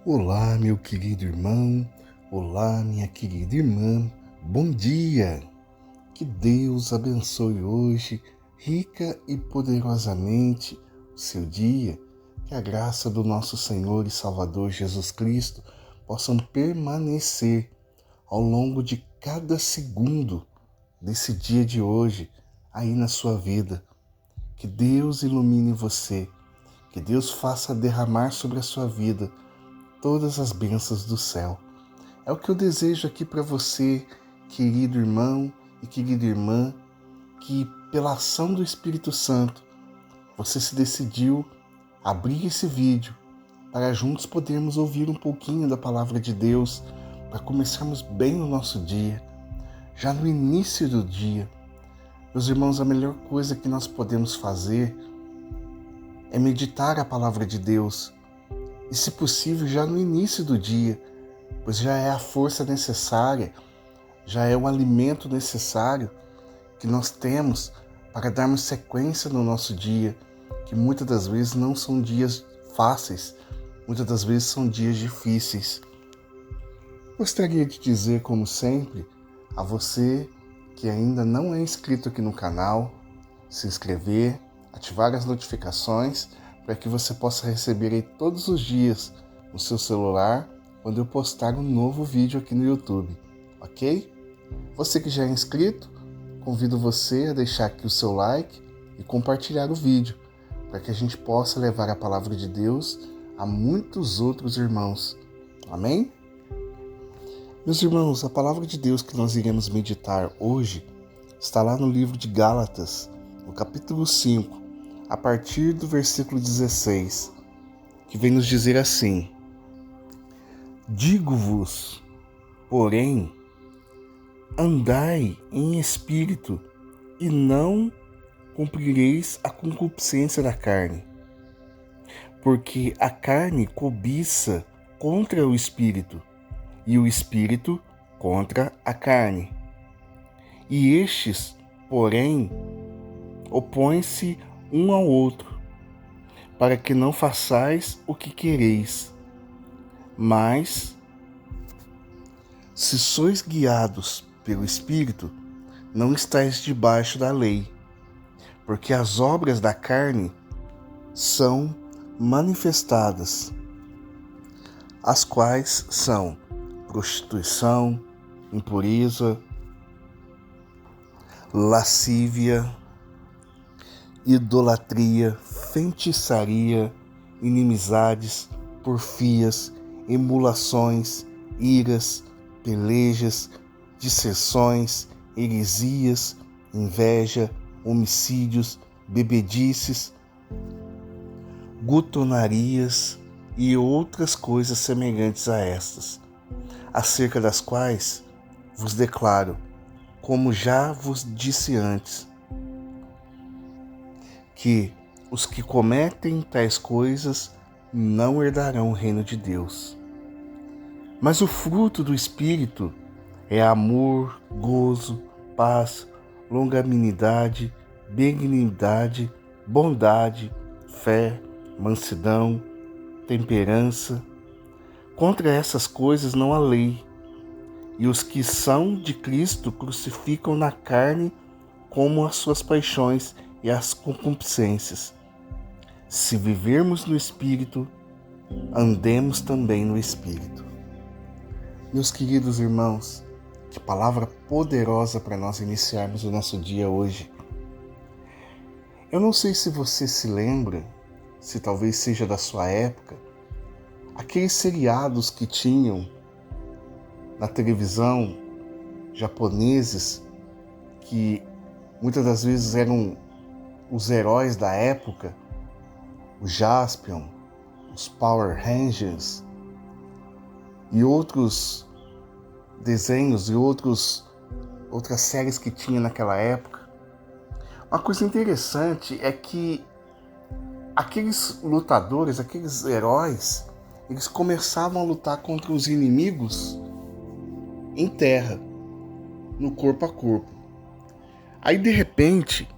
Olá, meu querido irmão, olá, minha querida irmã, bom dia! Que Deus abençoe hoje, rica e poderosamente, o seu dia, que a graça do nosso Senhor e Salvador Jesus Cristo possam permanecer ao longo de cada segundo desse dia de hoje, aí na sua vida. Que Deus ilumine você, que Deus faça derramar sobre a sua vida todas as bênçãos do céu. É o que eu desejo aqui para você, querido irmão e querida irmã, que pela ação do Espírito Santo, você se decidiu abrir esse vídeo para juntos podermos ouvir um pouquinho da palavra de Deus, para começarmos bem o nosso dia, já no início do dia. Meus irmãos, a melhor coisa que nós podemos fazer é meditar a palavra de Deus, e se possível já no início do dia, pois já é a força necessária, já é o alimento necessário que nós temos para darmos sequência no nosso dia, que muitas das vezes não são dias fáceis, muitas das vezes são dias difíceis. Gostaria de dizer, como sempre, a você que ainda não é inscrito aqui no canal, se inscrever, ativar as notificações para que você possa receber aí todos os dias no seu celular quando eu postar um novo vídeo aqui no YouTube, ok? Você que já é inscrito, convido você a deixar aqui o seu like e compartilhar o vídeo para que a gente possa levar a palavra de Deus a muitos outros irmãos. Amém? Meus irmãos, a palavra de Deus que nós iremos meditar hoje está lá no livro de Gálatas, no capítulo 5, a partir do versículo 16, que vem nos dizer assim: Digo-vos, porém, andai em espírito, e não cumprireis a concupiscência da carne. Porque a carne cobiça contra o espírito, e o espírito contra a carne. E estes, porém, opõem-se um ao outro, para que não façais o que quereis. Mas, se sois guiados pelo Espírito, não estáis debaixo da lei, porque as obras da carne são manifestadas, as quais são prostituição, impureza, lascívia, idolatria, feitiçaria, inimizades, porfias, emulações, iras, pelejas, dissensões, heresias, inveja, homicídios, bebedices, gutonarias e outras coisas semelhantes a estas, acerca das quais vos declaro, como já vos disse antes, que os que cometem tais coisas não herdarão o reino de Deus. Mas o fruto do Espírito é amor, gozo, paz, longanimidade, benignidade, bondade, fé, mansidão, temperança. Contra essas coisas não há lei. E os que são de Cristo crucificam na carne como as suas paixões e as concupiscências. Se vivermos no Espírito, andemos também no Espírito. Meus queridos irmãos, que palavra poderosa para nós iniciarmos o nosso dia hoje. Eu não sei se você se lembra, se talvez seja da sua época, aqueles seriados que tinham na televisão, japoneses, que muitas das vezes eram os heróis da época, o Jaspion, os Power Rangers e outros desenhos e outras séries que tinha naquela época. Uma coisa interessante é que aqueles lutadores, aqueles heróis, eles começavam a lutar contra os inimigos em terra, no corpo a corpo. Aí, de repente,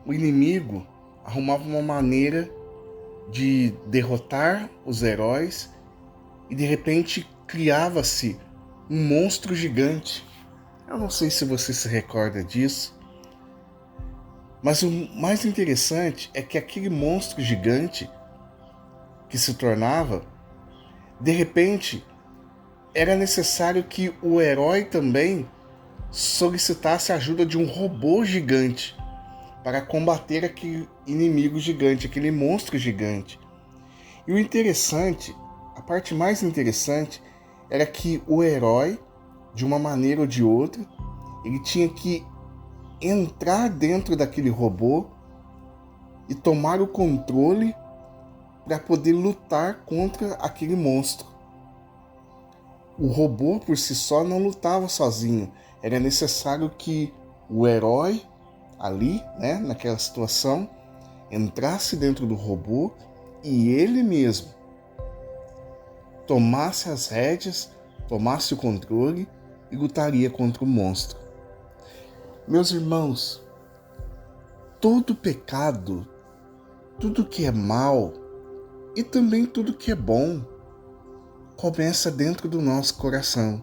o inimigo arrumava uma maneira de derrotar os heróis e de repente criava-se um monstro gigante. Eu não sei se você se recorda disso, mas o mais interessante é que aquele monstro gigante que se tornava, de repente, era necessário que o herói também solicitasse a ajuda de um robô gigante para combater aquele inimigo gigante, aquele monstro gigante. E o interessante, a parte mais interessante, era que o herói, de uma maneira ou de outra, ele tinha que entrar dentro daquele robô e tomar o controle para poder lutar contra aquele monstro. O robô por si só não lutava sozinho. Era necessário que o herói ali, naquela situação, entrasse dentro do robô e ele mesmo tomasse as rédeas, tomasse o controle e lutaria contra o monstro. Meus irmãos, todo pecado, tudo que é mal e também tudo que é bom começa dentro do nosso coração.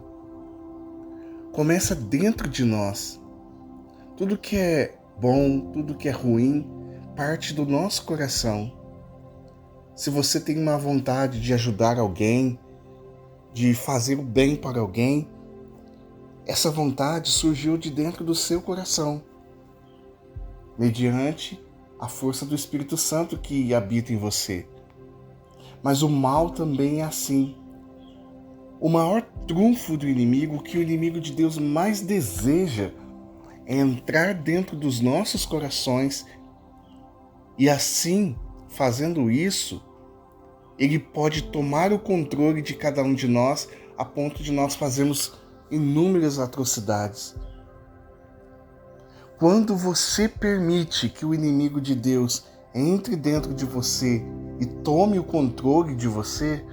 Começa dentro de nós. Tudo que é bom, tudo que é ruim, parte do nosso coração. Se você tem uma vontade de ajudar alguém, de fazer o bem para alguém, essa vontade surgiu de dentro do seu coração, mediante a força do Espírito Santo que habita em você. Mas o mal também é assim. O maior trunfo do inimigo, o que o inimigo de Deus mais deseja, é entrar dentro dos nossos corações e assim, fazendo isso, ele pode tomar o controle de cada um de nós a ponto de nós fazermos inúmeras atrocidades. Quando você permite que o inimigo de Deus entre dentro de você e tome o controle de você,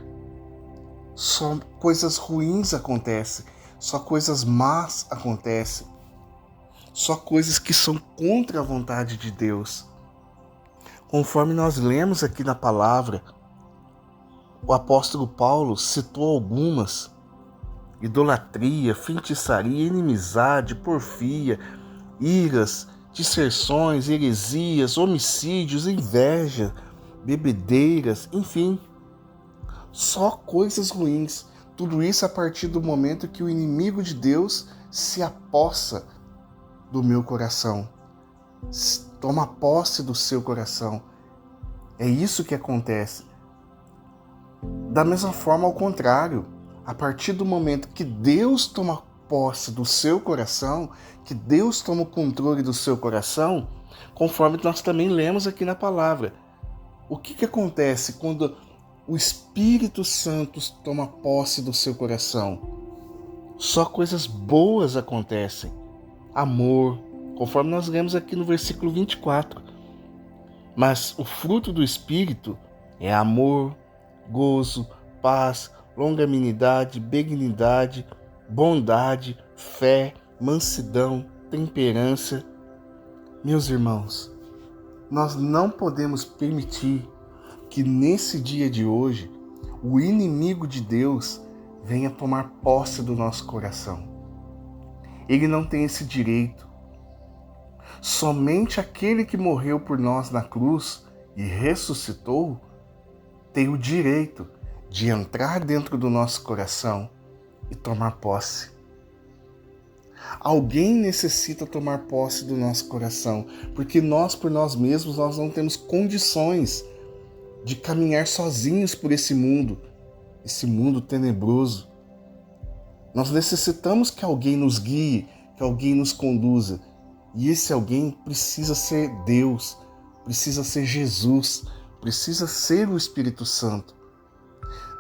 só coisas ruins acontecem, só coisas más acontecem, só coisas que são contra a vontade de Deus. Conforme nós lemos aqui na palavra, o apóstolo Paulo citou algumas: idolatria, feitiçaria, inimizade, porfia, iras, disserções, heresias, homicídios, inveja, bebedeiras, enfim, só coisas ruins. Tudo isso a partir do momento que o inimigo de Deus se apossa do meu coração, toma posse do seu coração. É isso que acontece. Da mesma forma, ao contrário, a partir do momento que Deus toma posse do seu coração, que Deus toma o controle do seu coração, conforme nós também lemos aqui na palavra, o que acontece quando o Espírito Santo toma posse do seu coração? Só coisas boas acontecem. Amor, conforme nós lemos aqui no versículo 24. Mas o fruto do Espírito é amor, gozo, paz, longanimidade, benignidade, bondade, fé, mansidão, temperança. Meus irmãos, nós não podemos permitir que nesse dia de hoje o inimigo de Deus venha tomar posse do nosso coração. Ele não tem esse direito. Somente aquele que morreu por nós na cruz e ressuscitou tem o direito de entrar dentro do nosso coração e tomar posse. Alguém necessita tomar posse do nosso coração, porque nós, por nós mesmos, nós não temos condições de caminhar sozinhos por esse mundo tenebroso. Nós necessitamos que alguém nos guie, que alguém nos conduza. E esse alguém precisa ser Deus, precisa ser Jesus, precisa ser o Espírito Santo.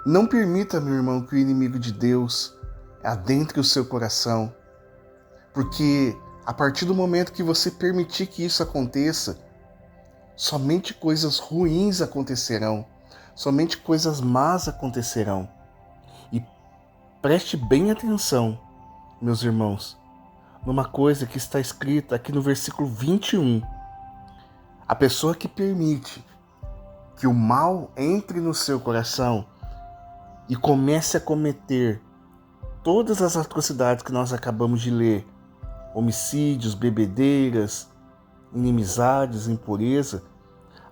Não permita, meu irmão, que o inimigo de Deus adentre o seu coração, porque a partir do momento que você permitir que isso aconteça, somente coisas ruins acontecerão, somente coisas más acontecerão. E preste bem atenção, meus irmãos, numa coisa que está escrita aqui no versículo 21. A pessoa que permite que o mal entre no seu coração e comece a cometer todas as atrocidades que nós acabamos de ler, homicídios, bebedeiras, inimizades, impureza,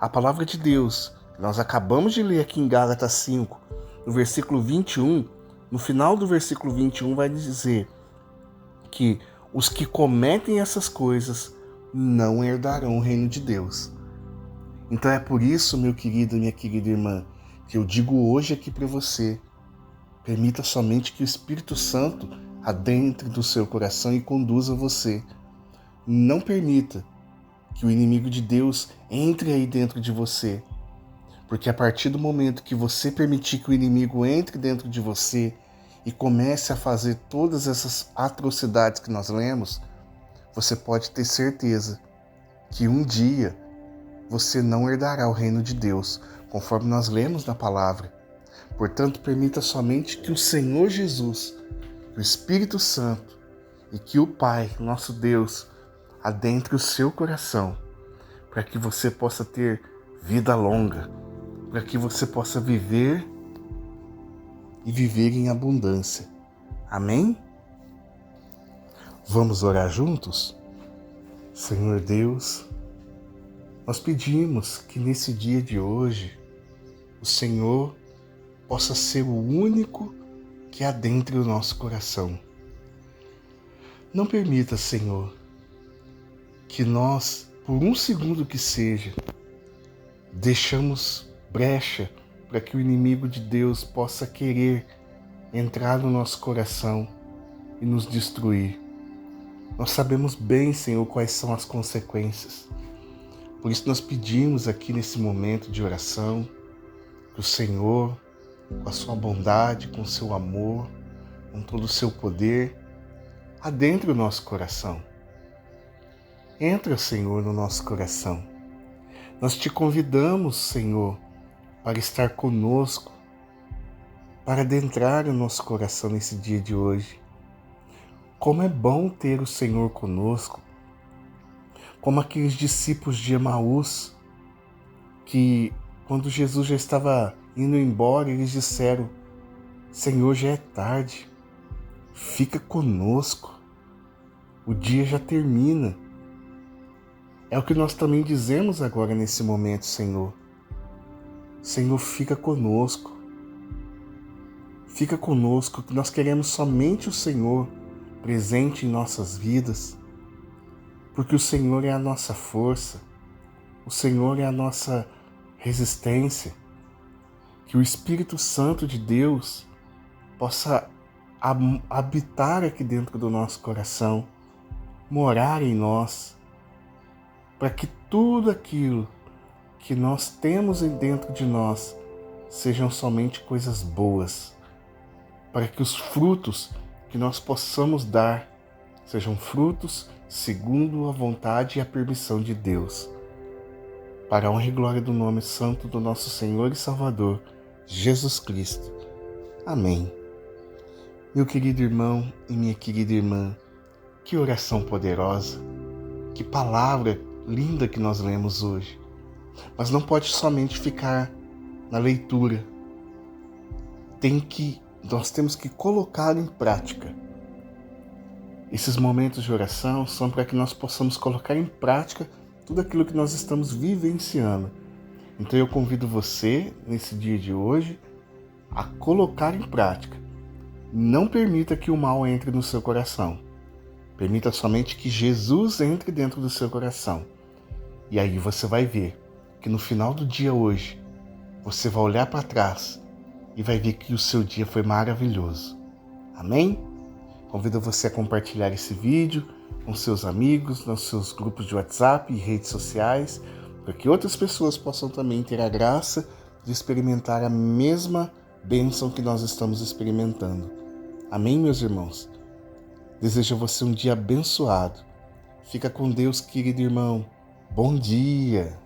a palavra de Deus, que nós acabamos de ler aqui em Gálatas 5, no versículo 21, no final do versículo 21 vai dizer que os que cometem essas coisas não herdarão o reino de Deus. Então é por isso, meu querido e minha querida irmã, que eu digo hoje aqui para você, permita somente que o Espírito Santo adentre do seu coração e conduza você. Não permita que o inimigo de Deus entre aí dentro de você. Porque a partir do momento que você permitir que o inimigo entre dentro de você e comece a fazer todas essas atrocidades que nós lemos, você pode ter certeza que um dia você não herdará o reino de Deus, conforme nós lemos na palavra. Portanto, permita somente que o Senhor Jesus, o Espírito Santo e que o Pai, nosso Deus, adentre o seu coração, para que você possa ter vida longa, para que você possa viver e viver em abundância. Amém? Vamos orar juntos? Senhor Deus, nós pedimos que nesse dia de hoje, o Senhor possa ser o único que adentre o nosso coração. Não permita, Senhor, que nós, por um segundo que seja, deixamos brecha para que o inimigo de Deus possa querer entrar no nosso coração e nos destruir. Nós sabemos bem, Senhor, quais são as consequências. Por isso nós pedimos aqui nesse momento de oração que o Senhor, com a sua bondade, com o seu amor, com todo o seu poder, adentre o nosso coração. Entra, Senhor, no nosso coração. Nós te convidamos, Senhor, para estar conosco, para adentrar o nosso coração nesse dia de hoje. Como é bom ter o Senhor conosco, como aqueles discípulos de Emaús, que quando Jesus já estava indo embora, eles disseram: Senhor, já é tarde, fica conosco, o dia já termina. É o que nós também dizemos agora nesse momento, Senhor. Senhor, fica conosco. Fica conosco, que nós queremos somente o Senhor presente em nossas vidas, porque o Senhor é a nossa força, o Senhor é a nossa resistência. Que o Espírito Santo de Deus possa habitar aqui dentro do nosso coração, morar em nós, para que tudo aquilo que nós temos dentro de nós sejam somente coisas boas, para que os frutos que nós possamos dar sejam frutos segundo a vontade e a permissão de Deus. Para a honra e glória do nome santo do nosso Senhor e Salvador, Jesus Cristo. Amém. Meu querido irmão e minha querida irmã, que oração poderosa, que palavra linda que nós lemos hoje. Mas não pode somente ficar na leitura. Nós temos que colocar em prática. Esses momentos de oração são para que nós possamos colocar em prática tudo aquilo que nós estamos vivenciando. Então eu convido você, nesse dia de hoje, a colocar em prática. Não permita que o mal entre no seu coração. Permita somente que Jesus entre dentro do seu coração. E aí você vai ver que no final do dia hoje, você vai olhar para trás e vai ver que o seu dia foi maravilhoso. Amém? Convido você a compartilhar esse vídeo com seus amigos, nos seus grupos de WhatsApp e redes sociais, para que outras pessoas possam também ter a graça de experimentar a mesma bênção que nós estamos experimentando. Amém, meus irmãos? Desejo a você um dia abençoado. Fica com Deus, querido irmão. Bom dia!